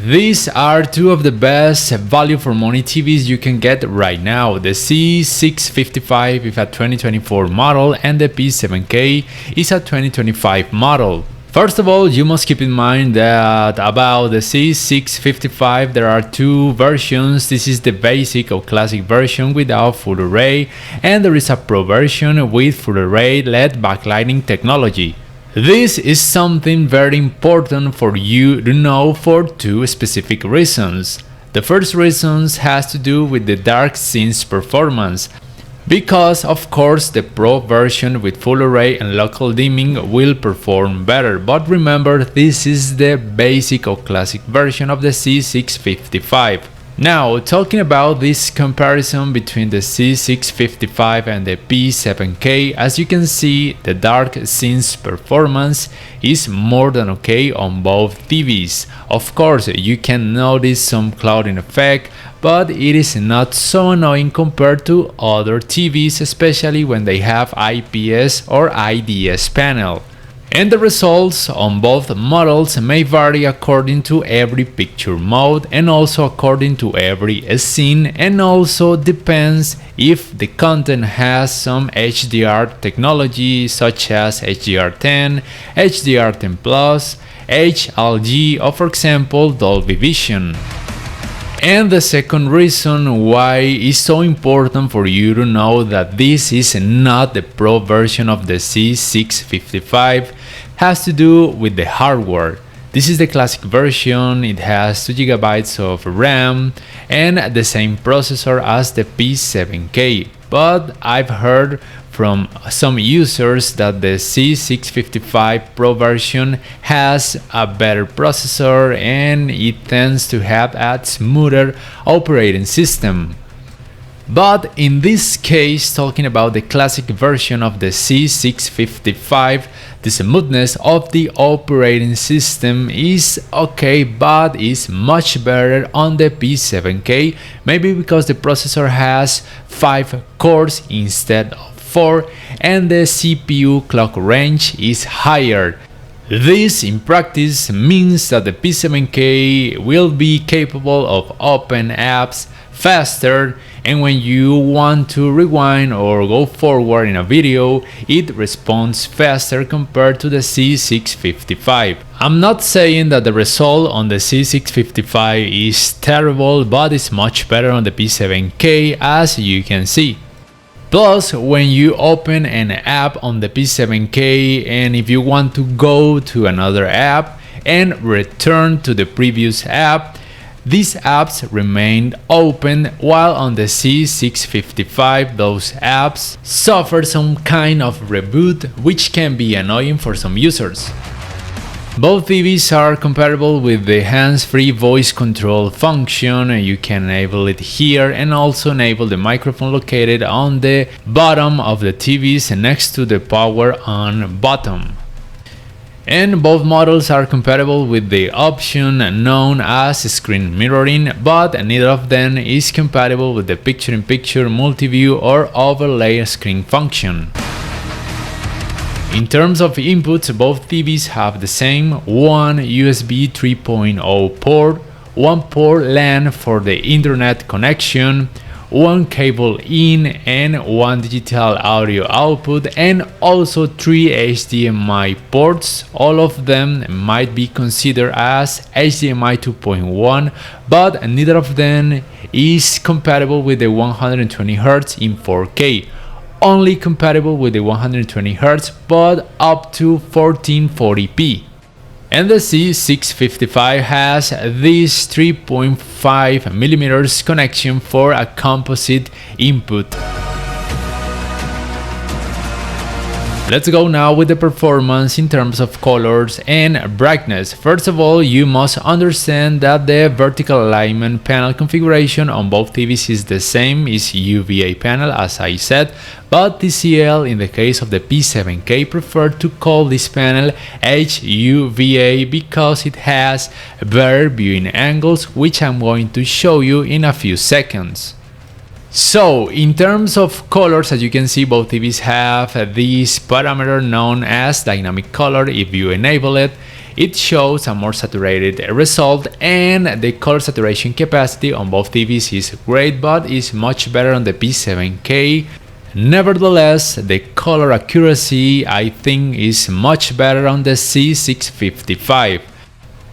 These are two of the best value for money TVs you can get right now. The C655 is a 2024 model and the P7K is a 2025 model. First of all, you must keep in mind that about the C655 there are two versions. This is the basic or classic version without full array, and there is a Pro version with full array LED backlighting technology. This is something very important for you to know for two specific reasons. The first reason has to do with the dark scenes performance, because of course the Pro version with full array and local dimming will perform better, but remember this is the basic or classic version of the C655. Now, talking about this comparison between the C655 and the P7K, as you can see, the dark scenes performance is more than okay on both TVs. Of course, you can notice some clouding effect, but it is not so annoying compared to other TVs, especially when they have IPS or IDS panel. And the results on both models may vary according to every picture mode and also according to every scene, and also depends if the content has some HDR technology such as HDR10, HDR10 Plus, HLG, or for example Dolby Vision. And the second reason why it's so important for you to know that this is not the Pro version of the C655 has to do with the hardware. This is the classic version. It has 2 GB of RAM and the same processor as the P7K, but I've heard from some users that the C655 Pro version has a better processor and it tends to have a smoother operating system. But in this case, talking about the classic version of the C655, the smoothness of the operating system is okay, but is much better on the P7K, maybe because the processor has 5 cores instead of 4 and the CPU clock range is higher. This in practice means that the P7K will be capable of open apps faster, and when you want to rewind or go forward in a video, it responds faster compared to the C655. I'm not saying that the result on the C655 is terrible, but it's much better on the P7K, as you can see. Plus, when you open an app on the P7K and if you want to go to another app and return to the previous app, these apps remain open, while on the C655 those apps suffer some kind of reboot, which can be annoying for some users. Both TVs are compatible with the hands-free voice control function. You can enable it here and also enable the microphone located on the bottom of the TVs next to the power on button. And both models are compatible with the option known as screen mirroring, but neither of them is compatible with the picture-in-picture, multi-view or overlay screen function. In terms of inputs, both TVs have the same one USB 3.0 port, one port LAN for the internet connection, one cable in and one digital audio output, and also 3 HDMI ports. All of them might be considered as HDMI 2.1, but neither of them is compatible with the 120Hz in 4K. Only compatible with the 120Hz, but up to 1440p. And the C655 has this 3.5mm connection for a composite input. Let's go now with the performance in terms of colors and brightness. First of all, you must understand that the vertical alignment panel configuration on both TVs is the same, is UVA panel as I said, but TCL in the case of the P7K preferred to call this panel HUVA because it has better viewing angles, which I'm going to show you in a few seconds. So, in terms of colors, as you can see, both TVs have this parameter known as dynamic color. If you enable it, It shows a more saturated result, and the color saturation capacity on both TVs is great, but is much better on the P7K. Nevertheless, the color accuracy I think is much better on the C655.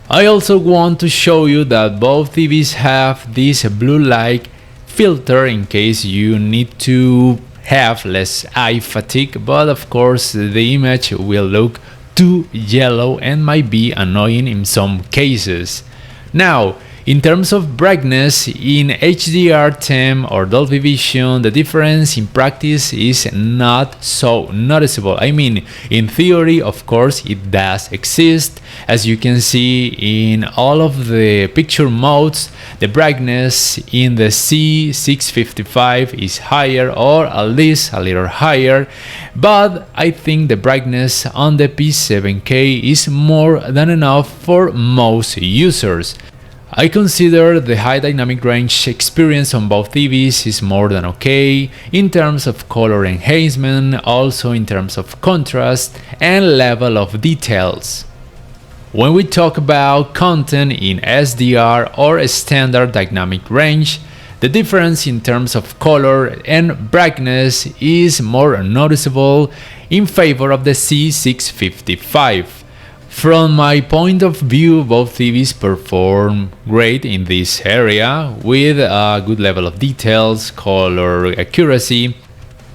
I also want to show you that both TVs have this blue light filter in case you need to have less eye fatigue, but of course the image will look too yellow and might be annoying in some cases. Now, in terms of brightness, in HDR10 or Dolby Vision, the difference in practice is not so noticeable. I mean, in theory, of course, it does exist. As you can see in all of the picture modes, the brightness in the C655 is higher, or at least a little higher, but I think the brightness on the P7K is more than enough for most users. I consider the high dynamic range experience on both TVs is more than okay in terms of color enhancement, also in terms of contrast and level of details. When we talk about content in SDR or standard dynamic range, the difference in terms of color and brightness is more noticeable in favor of the C655. From my point of view, both TVs perform great in this area with a good level of details, color accuracy.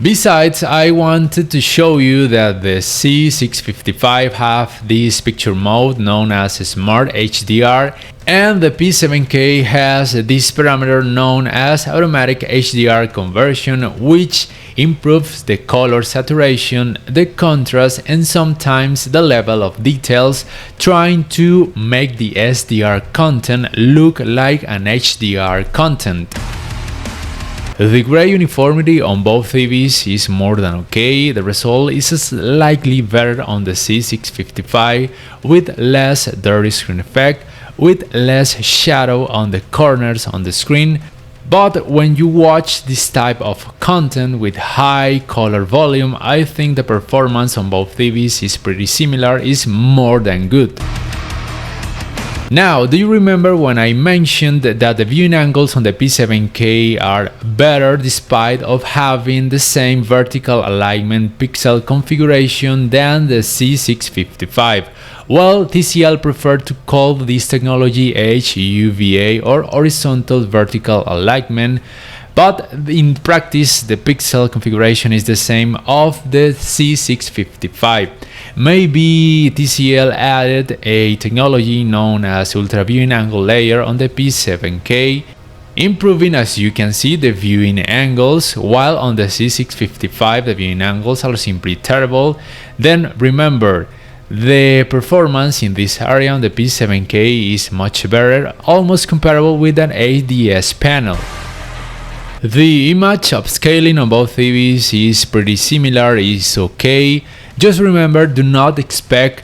Besides, I wanted to show you that the C655 have this picture mode known as Smart HDR, and the P7K has this parameter known as Automatic HDR Conversion, which improves the color saturation, the contrast, and sometimes the level of details, trying to make the SDR content look like an HDR content. The gray uniformity on both TVs is more than okay. The result is slightly better on the C655 with less dirty screen effect, with less shadow on the corners on the screen. But when you watch this type of content with high color volume, I think the performance on both TVs is pretty similar, is more than good. Now, do you remember when I mentioned that the viewing angles on the P7K are better despite of having the same vertical alignment pixel configuration than the C655? Well, TCL preferred to call this technology HUVA or horizontal vertical alignment, but in practice the pixel configuration is the same of the C655. Maybe TCL added a technology known as ultra viewing angle layer on the P7K, improving, as you can see, the viewing angles, while on the C655 the viewing angles are simply terrible. Then remember, the performance in this area on the P7K is much better, almost comparable with an ADS panel. The image upscaling on both TVs is pretty similar, is okay. Just remember, do not expect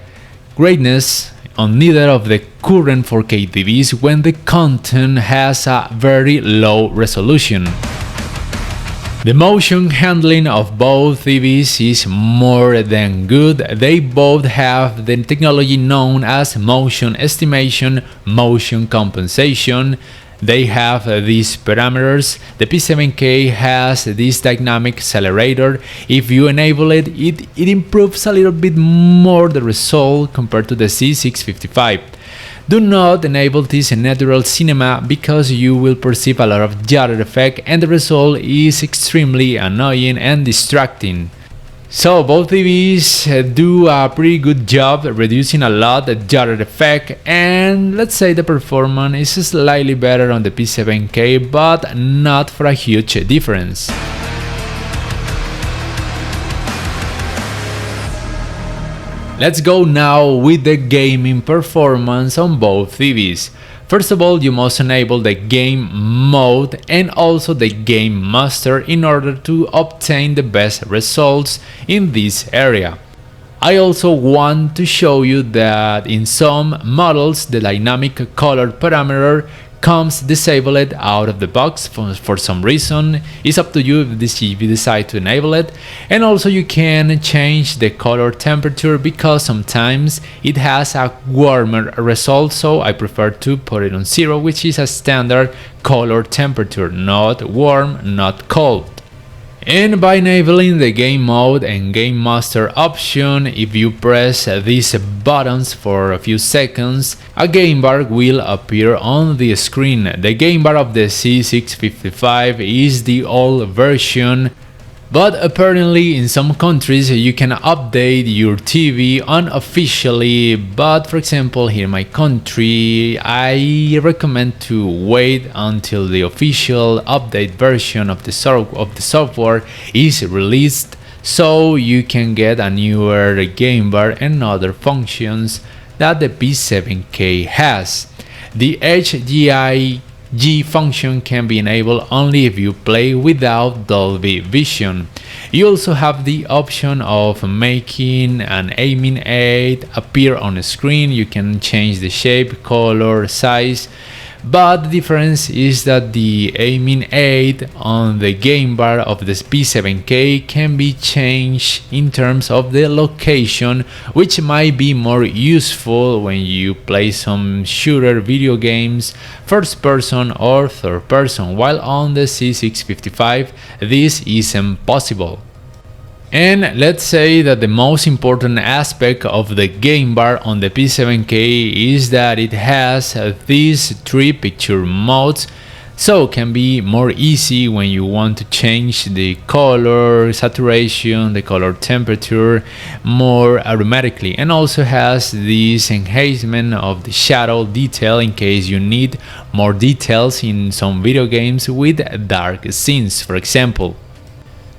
greatness on neither of the current 4K TVs when the content has a very low resolution. The motion handling of both TVs is more than good. They both have the technology known as motion estimation, motion compensation. They have these parameters. The P7K has this dynamic accelerator. If you enable it, it improves a little bit more the result compared to the C655. Do not enable this in natural cinema because you will perceive a lot of judder effect and the result is extremely annoying and distracting. So both TVs do a pretty good job reducing a lot the judder effect, and let's say the performance is slightly better on the P7K, but not for a huge difference. Let's go now with the gaming performance on both TVs. First of all, you must enable the game mode and also the game master in order to obtain the best results in this area. I also want to show you that in some models the dynamic color parameter comes disabled out of the box for some reason. It's up to you if you decide to enable it. And also you can change the color temperature because sometimes it has a warmer result, so I prefer to put it on 0, which is a standard color temperature, not warm, not cold. And by enabling the game mode and game master option, if you press these buttons for a few seconds, a game bar will appear on the screen. The game bar of the C655 is the old version, but apparently in some countries you can update your TV unofficially. But for example, here in my country, I recommend to wait until the official update version of the software is released, so you can get a newer game bar and other functions that the P7K has. The HDI function can be enabled only if you play without Dolby Vision. You also have the option of making an aiming aid appear on the screen. You can change the shape, color, size, but the difference is that the aiming aid on the game bar of the P7K can be changed in terms of the location, which might be more useful when you play some shooter video games, first person or third person, while on the C655 this isn't possible. And let's say that the most important aspect of the game bar on the P7K is that it has these 3 picture modes, so it can be more easy when you want to change the color saturation, the color temperature more automatically, and also has this enhancement of the shadow detail in case you need more details in some video games with dark scenes, for example.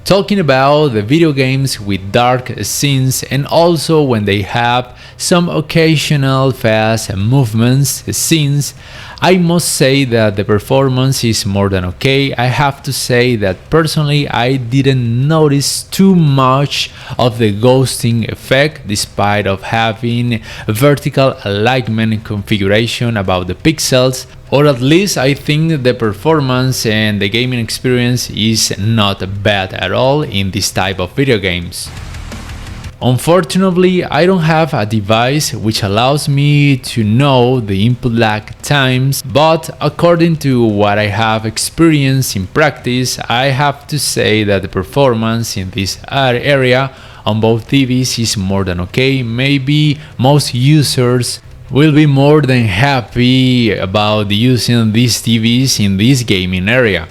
Talking about the video games with dark scenes and also when they have some occasional fast movements scenes, I must say that the performance is more than okay. I have to say that personally I didn't notice too much of the ghosting effect despite of having vertical alignment configuration about the pixels, or at least I think the performance and the gaming experience is not bad at all in this type of video games. Unfortunately, I don't have a device which allows me to know the input lag times, but according to what I have experienced in practice, I have to say that the performance in this area on both TVs is more than okay. Maybe most users will be more than happy about using these TVs in this gaming area.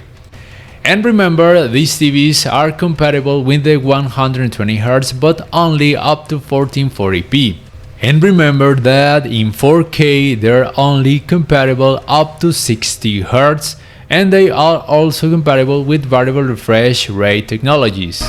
And remember, these TVs are compatible with the 120Hz but only up to 1440p. And remember that in 4K they're only compatible up to 60Hz, and they are also compatible with variable refresh rate technologies.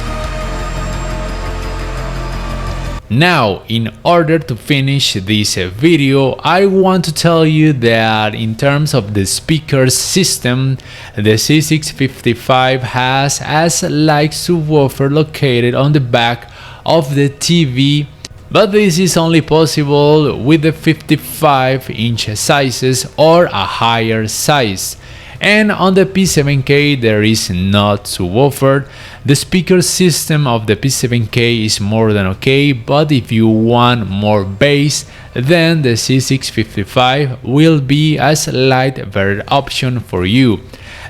Now, in order to finish this video, I want to tell you that in terms of the speakers system, the C655 has a slight subwoofer located on the back of the TV, but this is only possible with the 55-inch sizes or a higher size. And on the P7K there is not subwoofer. The speaker system of the P7K is more than okay, but if you want more bass, then the C655 will be a slight better option for you.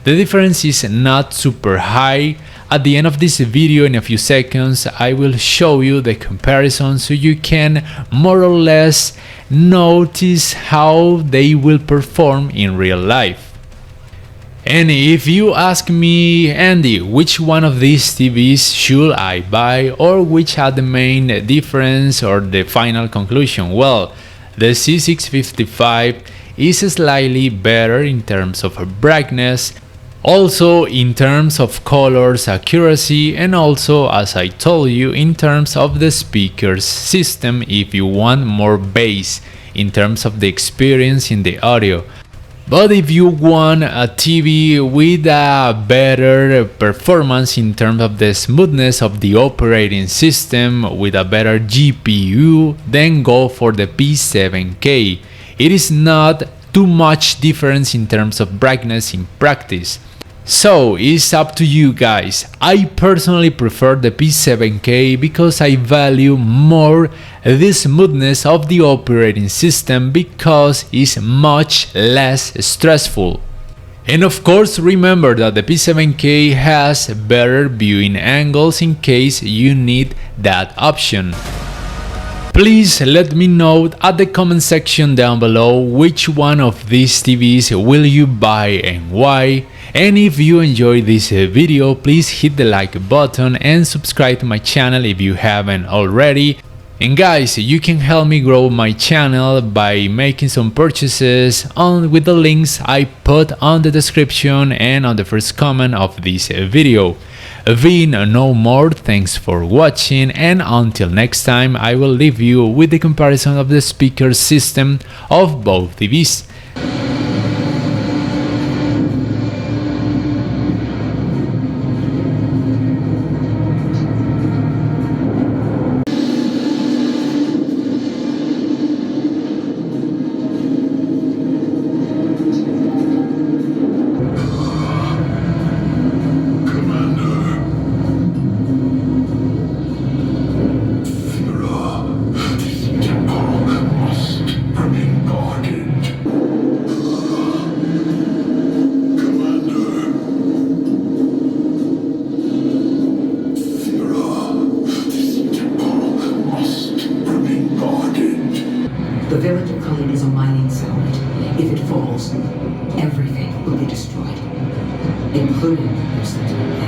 The difference is not super high. At the end of this video, in a few seconds, I will show you the comparison so you can more or less notice how they will perform in real life. And if you ask me, Andy, which one of these TVs should I buy, or which are the main difference or the final conclusion? Well, the C655 is slightly better in terms of brightness, also in terms of colors accuracy, and also, as I told you, in terms of the speakers system if you want more bass in terms of the experience in the audio. But if you want a TV with a better performance in terms of the smoothness of the operating system with a better GPU, then go for the P7K. It is not too much difference in terms of brightness in practice. So it's up to you guys. I personally prefer the P7K because I value more the smoothness of the operating system because it's much less stressful. And of course, remember that the P7K has better viewing angles in case you need that option. Please let me know at the comment section down below which one of these TVs will you buy and why. And if you enjoyed this video, please hit the like button and subscribe to my channel if you haven't already. And guys, you can help me grow my channel by making some purchases with the links I put on the description and on the first comment of this video. Being no more, thanks for watching, and until next time I will leave you with the comparison of the speaker system of both TVs. The village of Colleen is a mining settlement. If it falls, everything will be destroyed, including your sentiment.